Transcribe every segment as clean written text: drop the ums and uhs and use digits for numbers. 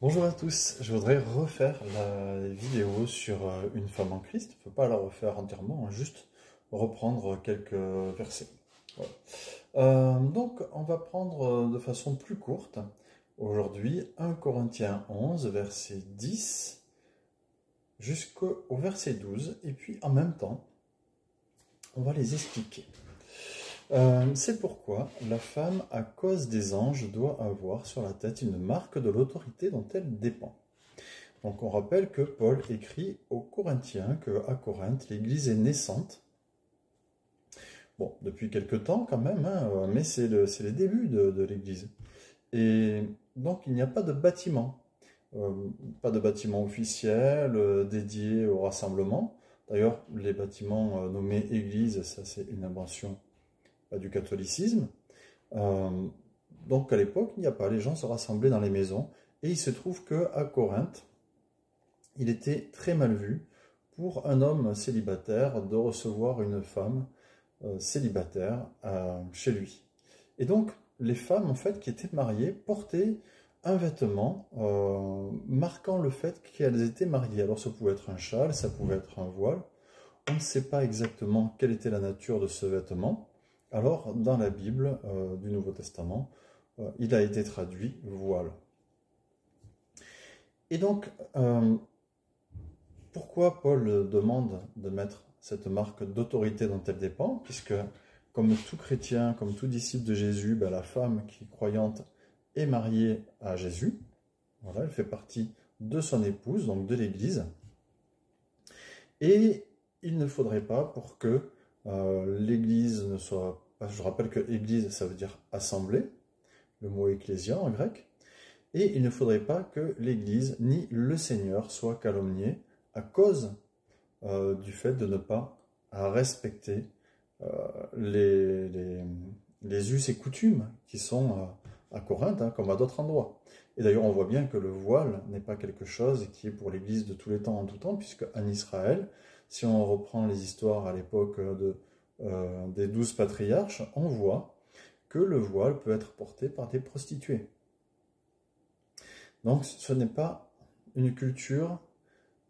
Bonjour à tous, je voudrais refaire la vidéo sur une femme en Christ. Je ne peux pas la refaire entièrement, hein, juste reprendre quelques versets. Voilà. Donc on va prendre de façon plus courte aujourd'hui 1 Corinthiens 11, verset 10 jusqu'au verset 12, et puis en même temps on va les expliquer. C'est pourquoi la femme, à cause des anges, doit avoir sur la tête une marque de l'autorité dont elle dépend. Donc on rappelle que Paul écrit aux Corinthiens qu'à Corinthe, l'Église est naissante. Bon, depuis quelque temps quand même, hein, mais c'est les débuts de l'Église. Et donc il n'y a pas de bâtiment, pas de bâtiment officiel dédié au rassemblement. D'ailleurs, les bâtiments nommés Église, ça c'est une invention du catholicisme. Donc à l'époque, il n'y a pas, les gens se rassemblaient dans les maisons. Et il se trouve qu'à Corinthe, il était très mal vu pour un homme célibataire de recevoir une femme célibataire chez lui. Et donc, les femmes, en fait, qui étaient mariées, portaient un vêtement marquant le fait qu'elles étaient mariées. Alors, ça pouvait être un châle, ça pouvait être un voile. On ne sait pas exactement quelle était la nature de ce vêtement. Alors, dans la Bible du Nouveau Testament, il a été traduit voile. Et donc, pourquoi Paul demande de mettre cette marque d'autorité dont elle dépend? Puisque, comme tout chrétien, comme tout disciple de Jésus, la femme qui est croyante est mariée à Jésus. Voilà, elle fait partie de son épouse, donc de l'Église. Et il ne faudrait pas, pour que l'Église ne soit pas... Je rappelle que Église, ça veut dire assemblée, le mot ecclésia en grec. Et il ne faudrait pas que l'Église ni le Seigneur soient calomniés à cause du fait de ne pas respecter les us et coutumes qui sont à Corinthe, hein, comme à d'autres endroits. Et d'ailleurs, on voit bien que le voile n'est pas quelque chose qui est pour l'Église de tous les temps en tout temps, puisque en Israël, si on reprend les histoires à l'époque des 12 patriarches, on voit que le voile peut être porté par des prostituées. Donc ce n'est pas une culture,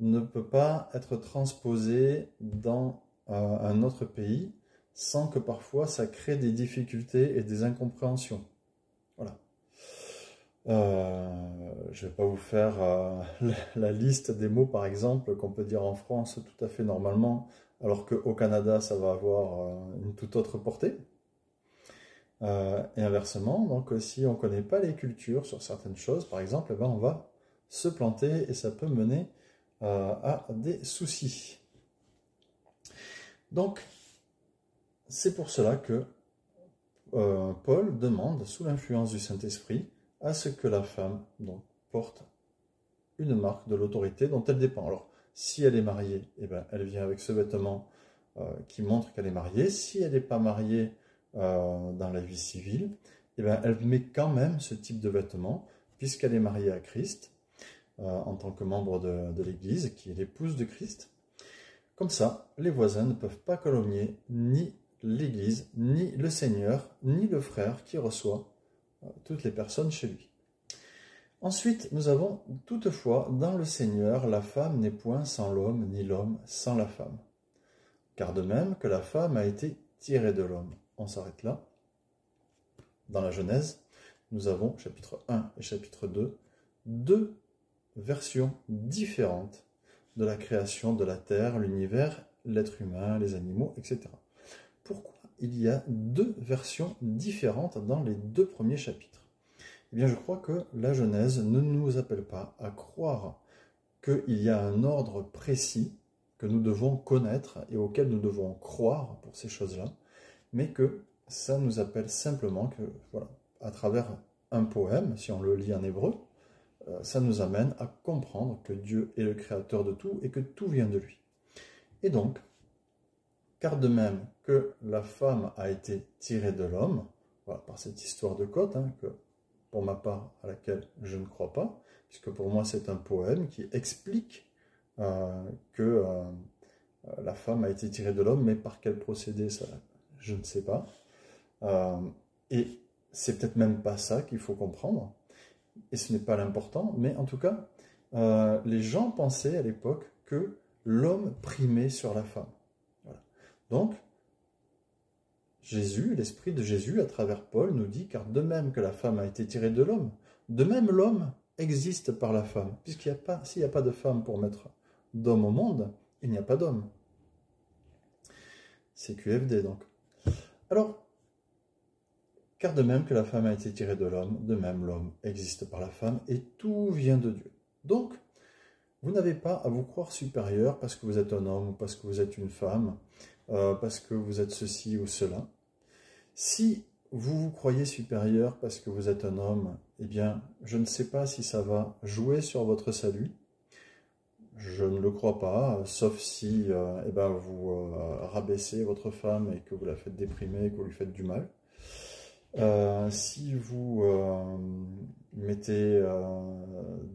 ne peut pas être transposée dans un autre pays sans que parfois ça crée des difficultés et des incompréhensions. Voilà. Je ne vais pas vous faire la liste des mots, par exemple, qu'on peut dire en France tout à fait normalement, alors qu'au Canada, ça va avoir une toute autre portée. Et inversement, donc si on ne connaît pas les cultures sur certaines choses, par exemple, on va se planter et ça peut mener à des soucis. Donc, c'est pour cela que Paul demande, sous l'influence du Saint-Esprit, à ce que la femme donc, porte une marque de l'autorité dont elle dépend. Alors, si elle est mariée, elle vient avec ce vêtement qui montre qu'elle est mariée. Si elle n'est pas mariée dans la vie civile, elle met quand même ce type de vêtement, puisqu'elle est mariée à Christ, en tant que membre de l'Église, qui est l'épouse de Christ. Comme ça, les voisins ne peuvent pas calomnier ni l'Église, ni le Seigneur, ni le frère qui reçoit toutes les personnes chez lui. Ensuite, nous avons toutefois, dans le Seigneur, la femme n'est point sans l'homme, ni l'homme sans la femme. Car de même que la femme a été tirée de l'homme. On s'arrête là. Dans la Genèse, nous avons, chapitre 1 et chapitre 2, deux versions différentes de la création de la terre, l'univers, l'être humain, les animaux, etc. Pourquoi il y a deux versions différentes dans les deux premiers chapitres? Eh bien, je crois que la Genèse ne nous appelle pas à croire qu'il y a un ordre précis que nous devons connaître et auquel nous devons croire pour ces choses-là, mais que ça nous appelle simplement que, voilà, à travers un poème, si on le lit en hébreu, ça nous amène à comprendre que Dieu est le créateur de tout et que tout vient de lui. Et donc, car de même que la femme a été tirée de l'homme, voilà, par cette histoire de côte, hein, que pour ma part, à laquelle je ne crois pas, puisque pour moi c'est un poème qui explique que la femme a été tirée de l'homme, mais par quel procédé, ça, je ne sais pas. Et c'est peut-être même pas ça qu'il faut comprendre. et ce n'est pas l'important, mais en tout cas, les gens pensaient à l'époque que l'homme primait sur la femme. Voilà. Donc, Jésus, l'esprit de Jésus, à travers Paul, nous dit, car de même que la femme a été tirée de l'homme, de même l'homme existe par la femme. Puisqu'il n'y a pas, s'il n'y a pas de femme pour mettre d'homme au monde, il n'y a pas d'homme. C'est QFD donc. Alors, car de même que la femme a été tirée de l'homme, de même l'homme existe par la femme, et tout vient de Dieu. Donc, vous n'avez pas à vous croire supérieur parce que vous êtes un homme ou parce que vous êtes une femme, parce que vous êtes ceci ou cela. Si vous vous croyez supérieur parce que vous êtes un homme, eh bien, je ne sais pas si ça va jouer sur votre salut. Je ne le crois pas, sauf si eh ben, vous rabaissez votre femme et que vous la faites déprimer, que vous lui faites du mal. Si vous mettez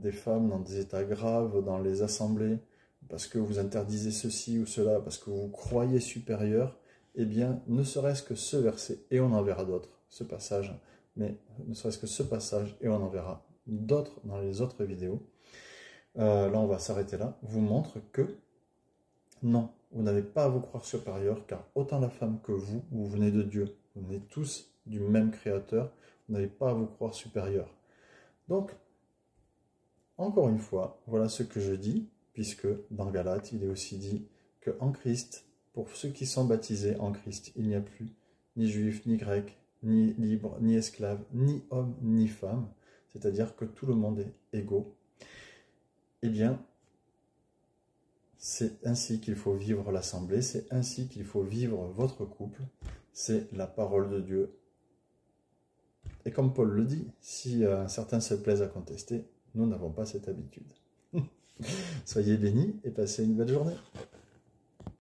des femmes dans des états graves dans les assemblées, parce que vous interdisez ceci ou cela, parce que vous croyez supérieur, eh bien, ne serait-ce que ce verset, et on en verra d'autres, ce passage, mais ne serait-ce que ce passage, et on en verra d'autres dans les autres vidéos, là on va s'arrêter là, vous montre que non, vous n'avez pas à vous croire supérieur, car autant la femme que vous venez de Dieu, vous venez tous du même Créateur, vous n'avez pas à vous croire supérieur. Donc, encore une fois, voilà ce que je dis, puisque dans Galates, il est aussi dit qu'en Christ, pour ceux qui sont baptisés en Christ, il n'y a plus ni juif, ni grec, ni libre, ni esclave, ni homme, ni femme, c'est-à-dire que tout le monde est égaux. Eh bien, c'est ainsi qu'il faut vivre l'assemblée, c'est ainsi qu'il faut vivre votre couple, c'est la parole de Dieu. Et comme Paul le dit, si certains se plaisent à contester, nous n'avons pas cette habitude. Soyez bénis et passez une belle journée.